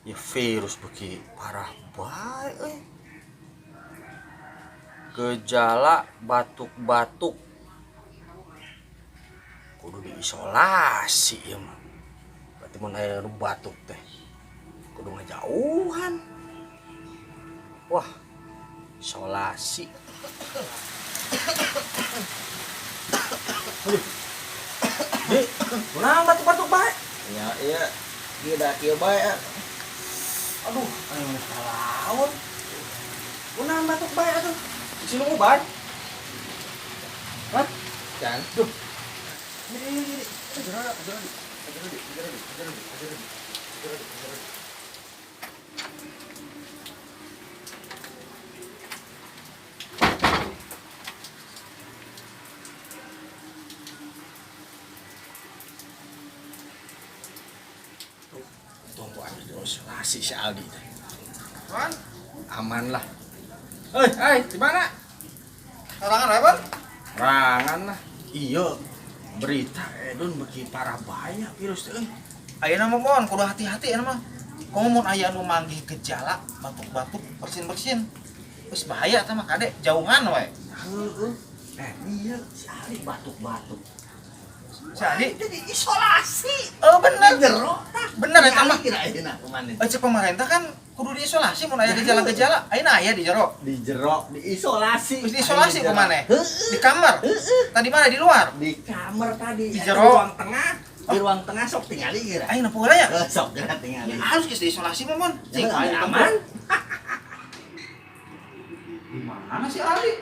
Ya virus beki parah bae euy. Gejala batuk-batuk kudu diisolasi ya mah. Berarti mun aya nu batuk teh kudu ngajauhan. Wah, isolasi. Aduh. Di, kunaon batuk-batuk bae? Ya iya, kieu da kieu bae. Aduh, anu mah lawan. Kunaon batuk bae atuh? Sinu ngubar. Hah? Can. Duh. Ini. Ajar di. Tunggu aja isolasi si Aldi teh. Man, Aman lah. di mana? Harangan apa? Harangan lah. Iya. Berita edun beki parah bahaya virus teh. Ayeuna mah mon, kudu hati-hati anu mah. Komo mun aya nu manggih gejala batuk-batuk, bersin-bersin. Geus bahaya tah mah kade, jauhan we. Heeh. Iya si Aldi batuk-batuk. Jadi Jadi isolasi. oh bener. Jero. Bener eta mah. Kira ayeuna kumaha? Cek pemerintah kan kudu diisolasi mun aya gejala-gejala. Ayeuna aya di jero. Di jero, diisolasi. Terus diisolasi Ayeuna kumaha? jero. Di kamar. Tadi mana di luar? Di kamar tadi. Di Di jero. ruang tengah. Di ruang tengah sok tingali kira. Ayeuna pula ya. Sok kira tingali. Ya harus geus diisolasi mah mon. Cek Aman. aman. Di mana sih Ali?